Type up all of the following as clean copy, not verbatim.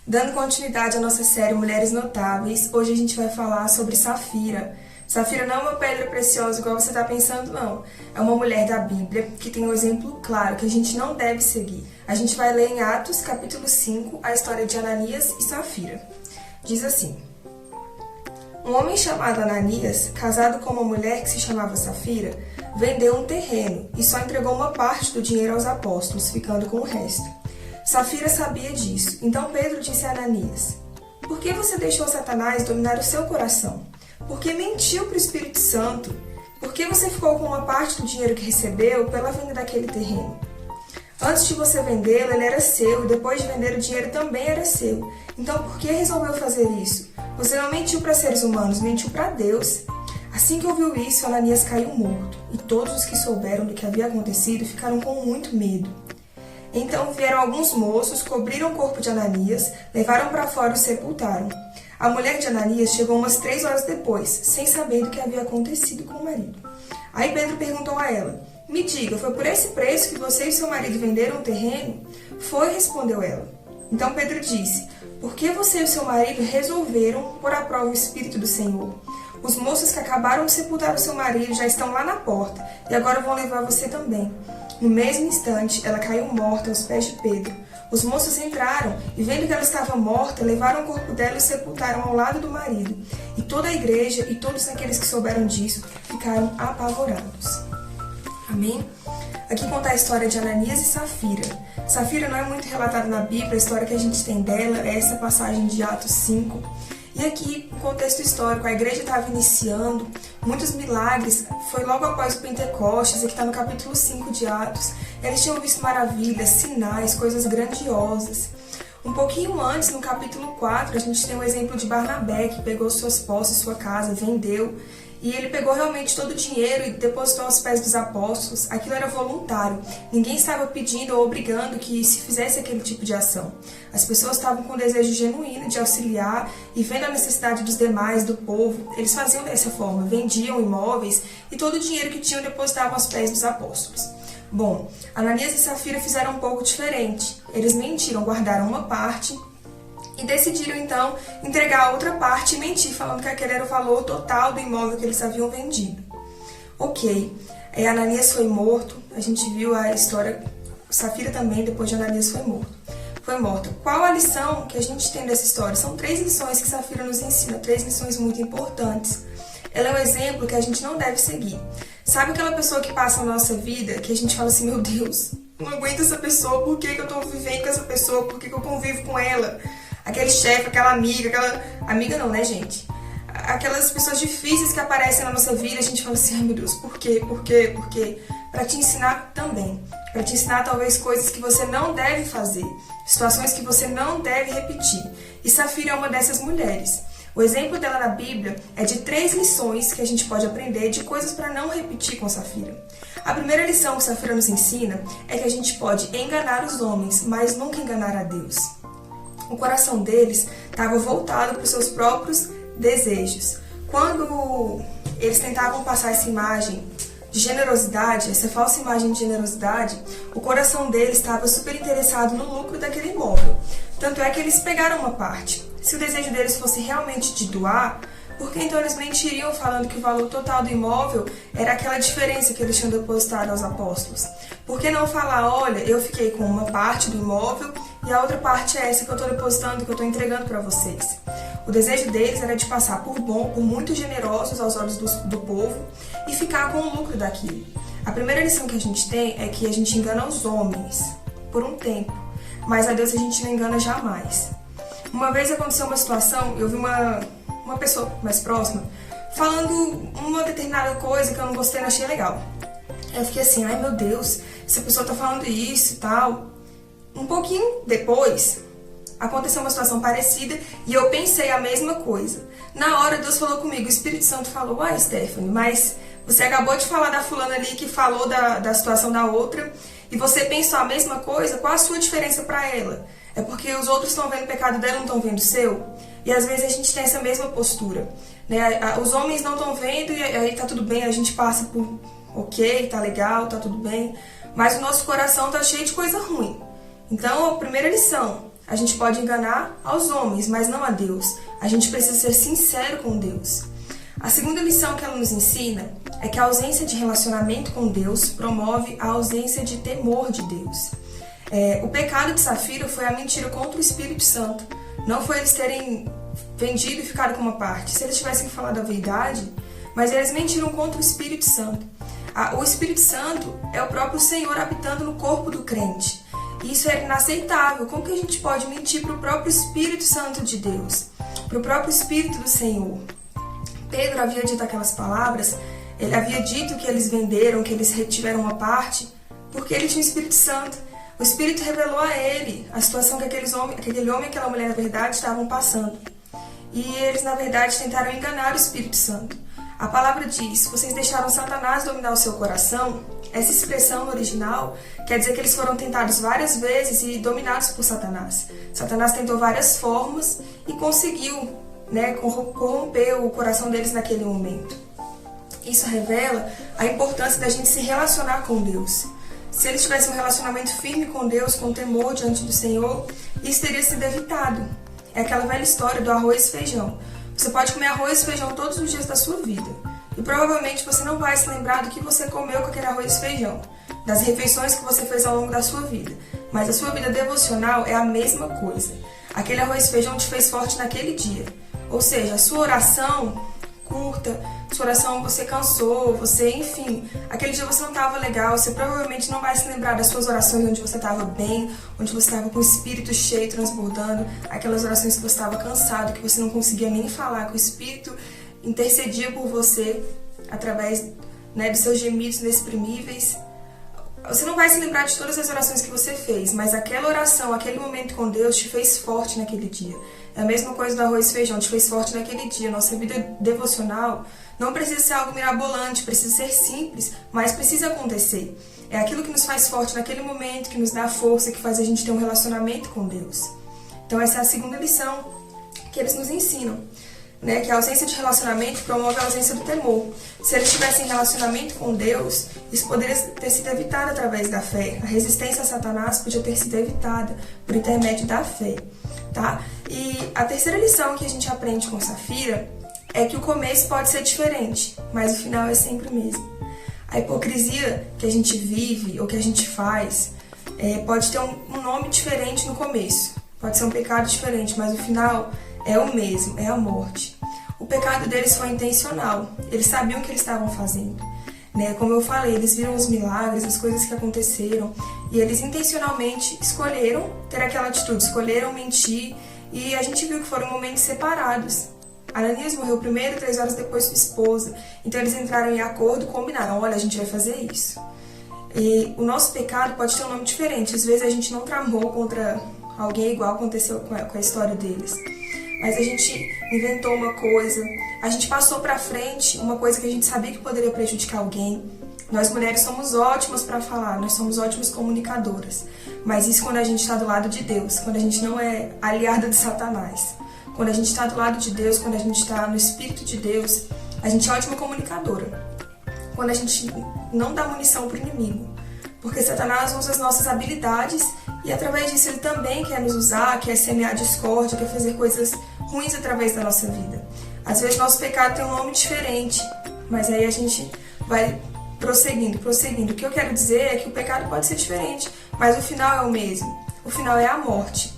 Dando continuidade à nossa série Mulheres Notáveis, hoje a gente vai falar sobre Safira. Safira não é uma pedra preciosa igual você está pensando, não. É uma mulher da Bíblia que tem um exemplo claro que a gente não deve seguir. A gente vai ler em Atos, capítulo 5, a história de Ananias e Safira. Diz assim: um homem chamado Ananias, casado com uma mulher que se chamava Safira, vendeu um terreno e só entregou uma parte do dinheiro aos apóstolos, ficando com o resto. Safira sabia disso, então Pedro disse a Ananias: por que você deixou Satanás dominar o seu coração? Por que mentiu para o Espírito Santo? Por que você ficou com uma parte do dinheiro que recebeu pela venda daquele terreno? Antes de você vendê-lo, ele era seu, e depois de vender o dinheiro também era seu. Então por que resolveu fazer isso? Você não mentiu para seres humanos, mentiu para Deus. Assim que ouviu isso, Ananias caiu morto, e todos os que souberam do que havia acontecido ficaram com muito medo. Então vieram alguns moços, cobriram o corpo de Ananias, levaram para fora e o sepultaram. A mulher de Ananias chegou umas 3 horas depois, sem saber do que havia acontecido com o marido. Aí Pedro perguntou a ela: me diga, foi por esse preço que você e seu marido venderam o terreno? Foi, respondeu ela. Então Pedro disse: por que você e o seu marido resolveram pôr à prova o Espírito do Senhor? Os moços que acabaram de sepultar o seu marido já estão lá na porta, e agora vão levar você também. No mesmo instante, ela caiu morta aos pés de Pedro. Os moços entraram e, vendo que ela estava morta, levaram o corpo dela e o sepultaram ao lado do marido. E toda a igreja e todos aqueles que souberam disso ficaram apavorados. Amém? Aqui conta a história de Ananias e Safira. Safira não é muito relatada na Bíblia, a história que a gente tem dela é essa passagem de Atos 5. E aqui, no contexto histórico, a igreja estava iniciando, muitos milagres, foi logo após o Pentecostes, aqui está no capítulo 5 de Atos. Eles tinham visto maravilhas, sinais, coisas grandiosas. Um pouquinho antes, no capítulo 4, a gente tem o exemplo de Barnabé, que pegou suas posses, sua casa, vendeu. E ele pegou realmente todo o dinheiro e depositou aos pés dos apóstolos. Aquilo era voluntário. Ninguém estava pedindo ou obrigando que se fizesse aquele tipo de ação. As pessoas estavam com um desejo genuíno de auxiliar e vendo a necessidade dos demais, do povo. Eles faziam dessa forma, vendiam imóveis e todo o dinheiro que tinham depositavam aos pés dos apóstolos. Bom, Ananias e Safira fizeram um pouco diferente. Eles mentiram, guardaram uma parte e decidiram, então, entregar a outra parte e mentir, falando que aquele era o valor total do imóvel que eles haviam vendido. Ok, Ananias foi morto, a gente viu a história, Safira também, depois de Ananias foi morto. Qual a lição que a gente tem dessa história? São 3 lições que Safira nos ensina, 3 lições muito importantes. Ela é um exemplo que a gente não deve seguir. Sabe aquela pessoa que passa na nossa vida, que a gente fala assim: meu Deus, não aguento essa pessoa, por que eu estou vivendo com essa pessoa, por que eu convivo com ela? Aquele chefe, aquela amiga, amiga não, né, gente? Aquelas pessoas difíceis que aparecem na nossa vida, a gente fala assim: ai meu Deus, por quê? Para te ensinar também. Para te ensinar talvez coisas que você não deve fazer, situações que você não deve repetir. E Safira é uma dessas mulheres. O exemplo dela na Bíblia é de 3 lições que a gente pode aprender de coisas para não repetir com Safira. A primeira lição que Safira nos ensina é que a gente pode enganar os homens, mas nunca enganar a Deus. O coração deles estava voltado para os seus próprios desejos. Quando eles tentavam passar essa imagem de generosidade, essa falsa imagem de generosidade, o coração deles estava super interessado no lucro daquele imóvel. Tanto é que eles pegaram uma parte. Se o desejo deles fosse realmente de doar, por que então eles mentiriam falando que o valor total do imóvel era aquela diferença que eles tinham depositado aos apóstolos? Por que não falar: olha, eu fiquei com uma parte do imóvel e a outra parte é essa que eu estou depositando, que eu estou entregando para vocês? O desejo deles era de passar por muito generosos aos olhos do povo e ficar com o lucro daquilo. A primeira lição que a gente tem é que a gente engana os homens por um tempo, mas a Deus a gente não engana jamais. Uma vez aconteceu uma situação, eu vi uma pessoa mais próxima falando uma determinada coisa que eu não gostei, não achei legal. Eu fiquei assim: ai meu Deus, essa pessoa tá falando isso e tal. Um pouquinho depois, aconteceu uma situação parecida e eu pensei a mesma coisa. Na hora, Deus falou comigo, o Espírito Santo falou: uai, Stephanie, mas você acabou de falar da fulana ali que falou da situação da outra e você pensou a mesma coisa, qual a sua diferença para ela? É porque os outros estão vendo o pecado dela e não estão vendo o seu? E às vezes a gente tem essa mesma postura, né? Os homens não estão vendo e aí tá tudo bem, a gente passa por ok, tá legal, tá tudo bem, mas o nosso coração tá cheio de coisa ruim. Então, a primeira lição: A gente pode enganar aos homens, mas não a Deus. A gente precisa ser sincero com Deus. A segunda lição que ela nos ensina é que a ausência de relacionamento com Deus promove a ausência de temor de Deus. O pecado de Safira foi a mentira contra o Espírito Santo. Não foi eles terem vendido e ficado com uma parte. Se eles tivessem falado a verdade, mas eles mentiram contra o Espírito Santo. O Espírito Santo é o próprio Senhor habitando no corpo do crente. Isso é inaceitável. Como que a gente pode mentir para o próprio Espírito Santo de Deus? Para o próprio Espírito do Senhor? Pedro havia dito aquelas palavras, ele havia dito que eles venderam, que eles retiveram uma parte, porque ele tinha o Espírito Santo. O Espírito revelou a ele a situação que aquele homem e aquela mulher, na verdade, estavam passando. E eles, na verdade, tentaram enganar o Espírito Santo. A palavra diz, vocês deixaram Satanás dominar o seu coração. Essa expressão no original quer dizer que eles foram tentados várias vezes e dominados por Satanás. Satanás tentou várias formas e conseguiu, corromper o coração deles naquele momento. Isso revela a importância da gente se relacionar com Deus. Se eles tivessem um relacionamento firme com Deus, com temor diante do Senhor, isso teria sido evitado. É aquela velha história do arroz e feijão. Você pode comer arroz e feijão todos os dias da sua vida. E provavelmente você não vai se lembrar do que você comeu com aquele arroz e feijão, das refeições que você fez ao longo da sua vida. Mas a sua vida devocional é a mesma coisa. Aquele arroz e feijão te fez forte naquele dia. Ou seja, a sua oração curta, sua oração você cansou, enfim, aquele dia você não estava legal, você provavelmente não vai se lembrar das suas orações onde você estava bem, onde você estava com o espírito cheio, transbordando, aquelas orações que você estava cansado, que você não conseguia nem falar, que o Espírito intercedia por você através dos seus gemidos inexprimíveis. Você não vai se lembrar de todas as orações que você fez, mas aquela oração, aquele momento com Deus te fez forte naquele dia. É a mesma coisa do arroz e feijão, te fez forte naquele dia. Nossa vida devocional não precisa ser algo mirabolante, precisa ser simples, mas precisa acontecer. É aquilo que nos faz forte naquele momento, que nos dá força, que faz a gente ter um relacionamento com Deus. Então essa é a segunda lição que eles nos ensinam. Que a ausência de relacionamento promove a ausência do temor. Se eles tivessem relacionamento com Deus, isso poderia ter sido evitado através da fé. A resistência a Satanás podia ter sido evitada por intermédio da fé. Tá? E a terceira lição que a gente aprende com Safira é que o começo pode ser diferente, mas o final é sempre o mesmo. A hipocrisia que a gente vive ou que a gente faz pode ter um nome diferente no começo. Pode ser um pecado diferente, mas o final é o mesmo, é a morte. O pecado deles foi intencional, eles sabiam o que eles estavam fazendo. Como eu falei, eles viram os milagres, as coisas que aconteceram, e eles intencionalmente escolheram ter aquela atitude, escolheram mentir, e a gente viu que foram momentos separados. Ananias morreu primeiro, 3 horas depois sua esposa, então eles entraram em acordo, combinaram, olha, a gente vai fazer isso. E o nosso pecado pode ter um nome diferente, às vezes a gente não tramou contra alguém igual aconteceu com a história deles. Mas a gente inventou uma coisa, a gente passou pra frente uma coisa que a gente sabia que poderia prejudicar alguém. Nós mulheres somos ótimas para falar, nós somos ótimas comunicadoras. Mas isso quando a gente está do lado de Deus, quando a gente não é aliada de Satanás. Quando a gente está do lado de Deus, quando a gente está no Espírito de Deus, a gente é ótima comunicadora. Quando a gente não dá munição pro inimigo. Porque Satanás usa as nossas habilidades e através disso ele também quer nos usar, quer semear discórdia, quer fazer coisas ruins através da nossa vida. Às vezes nosso pecado tem um nome diferente, mas aí a gente vai prosseguindo. O que eu quero dizer é que o pecado pode ser diferente, mas o final é o mesmo. O final é a morte.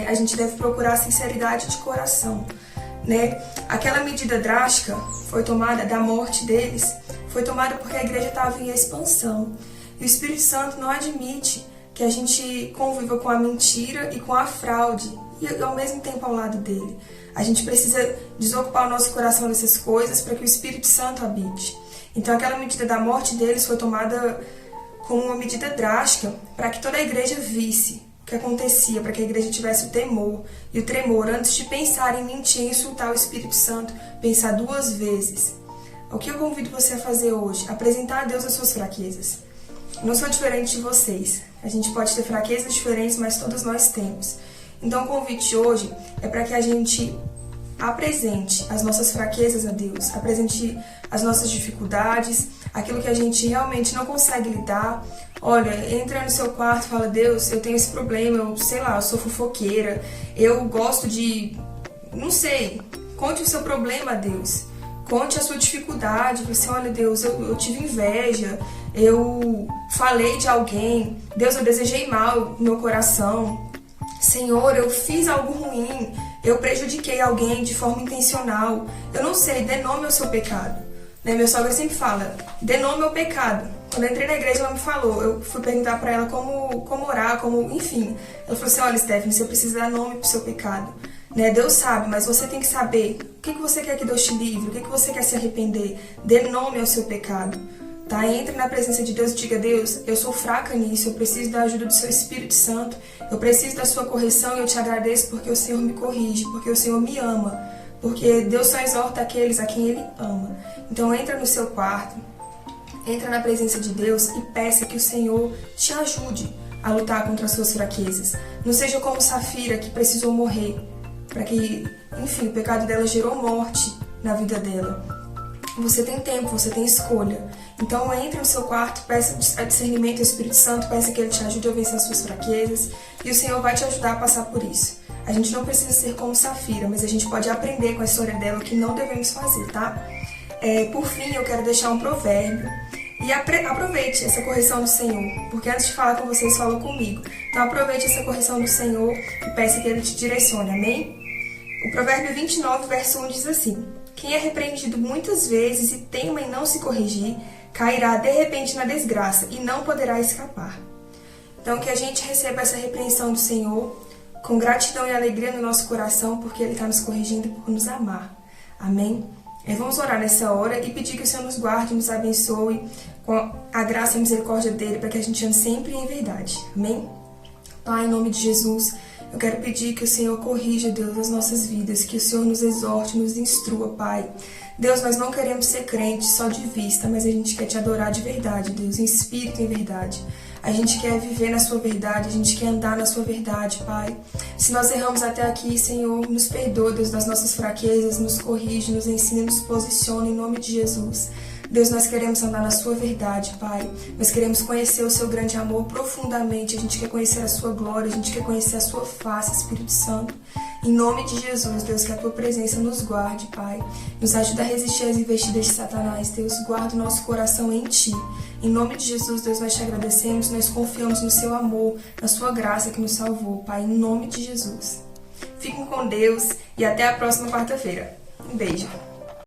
A gente deve procurar sinceridade de coração. Aquela medida drástica foi tomada da morte deles, foi tomada porque a igreja estava em expansão. E o Espírito Santo não admite que a gente conviva com a mentira e com a fraude, e ao mesmo tempo ao lado dele. A gente precisa desocupar o nosso coração dessas coisas para que o Espírito Santo habite. Então aquela medida da morte deles foi tomada como uma medida drástica para que toda a igreja visse o que acontecia, para que a igreja tivesse o temor e o tremor antes de pensar em mentir e insultar o Espírito Santo, pensar 2 vezes. O que eu convido você a fazer hoje? Apresentar a Deus as suas fraquezas. Eu não sou diferente de vocês. A gente pode ter fraquezas diferentes, mas todos nós temos. Então o convite hoje é para que a gente apresente as nossas fraquezas a Deus, apresente as nossas dificuldades, aquilo que a gente realmente não consegue lidar. Olha, entra no seu quarto e fala: Deus, eu tenho esse problema, eu sei lá, eu sou fofoqueira, eu gosto de... não sei. Conte o seu problema a Deus. Conte a sua dificuldade. Você, olha, Deus, eu tive inveja, eu falei de alguém, Deus, eu desejei mal no meu coração. Senhor, eu fiz algo ruim, eu prejudiquei alguém de forma intencional. Eu não sei, dê nome ao seu pecado. Né? Meu sogra sempre fala: dê nome ao pecado. Quando eu entrei na igreja, ela me falou, eu fui perguntar pra ela como orar, enfim. Ela falou assim: olha, Stephanie, você precisa dar nome pro seu pecado. Né? Deus sabe, mas você tem que saber o que você quer que Deus te livre, o que você quer se arrepender. Dê nome ao seu pecado. Tá? Entre na presença de Deus e diga: Deus, eu sou fraca nisso, eu preciso da ajuda do seu Espírito Santo, eu preciso da sua correção e eu te agradeço porque o Senhor me corrige, porque o Senhor me ama, porque Deus só exorta aqueles a quem Ele ama. Então entra no seu quarto, entra na presença de Deus e peça que o Senhor te ajude a lutar contra as suas fraquezas. Não seja como Safira, que precisou morrer, para que, enfim, o pecado dela gerou morte na vida dela. Você tem tempo, você tem escolha. Então entre no seu quarto, peça discernimento ao Espírito Santo, peça que Ele te ajude a vencer as suas fraquezas e o Senhor vai te ajudar a passar por isso. A gente não precisa ser como Safira, mas a gente pode aprender com a história dela o que não devemos fazer, tá? Por fim, eu quero deixar um provérbio. E aproveite essa correção do Senhor, porque antes de falar com vocês, falou comigo. Então aproveite essa correção do Senhor e peça que Ele te direcione, amém? O provérbio 29, verso 1 diz assim: quem é repreendido muitas vezes e teima em não se corrigir, cairá de repente na desgraça e não poderá escapar. Então que a gente receba essa repreensão do Senhor com gratidão e alegria no nosso coração, porque Ele está nos corrigindo e por nos amar. Amém? Vamos orar nessa hora e pedir que o Senhor nos guarde e nos abençoe com a graça e a misericórdia dEle, para que a gente ande sempre em verdade. Amém? Pai, em nome de Jesus, eu quero pedir que o Senhor corrija, Deus, as nossas vidas, que o Senhor nos exorte, nos instrua, Pai. Deus, nós não queremos ser crentes só de vista, mas a gente quer te adorar de verdade, Deus, em espírito e em verdade. A gente quer viver na sua verdade, a gente quer andar na sua verdade, Pai. Se nós erramos até aqui, Senhor, nos perdoa, Deus, das nossas fraquezas, nos corrige, nos ensina, nos posiciona em nome de Jesus. Deus, nós queremos andar na sua verdade, Pai. Nós queremos conhecer o seu grande amor profundamente. A gente quer conhecer a sua glória, a gente quer conhecer a sua face, Espírito Santo. Em nome de Jesus, Deus, que a tua presença nos guarde, Pai. Nos ajuda a resistir às investidas de Satanás, Deus. Guarda o nosso coração em Ti. Em nome de Jesus, Deus, nós te agradecemos, nós confiamos no seu amor, na sua graça que nos salvou, Pai. Em nome de Jesus. Fiquem com Deus e até a próxima quarta-feira. Um beijo.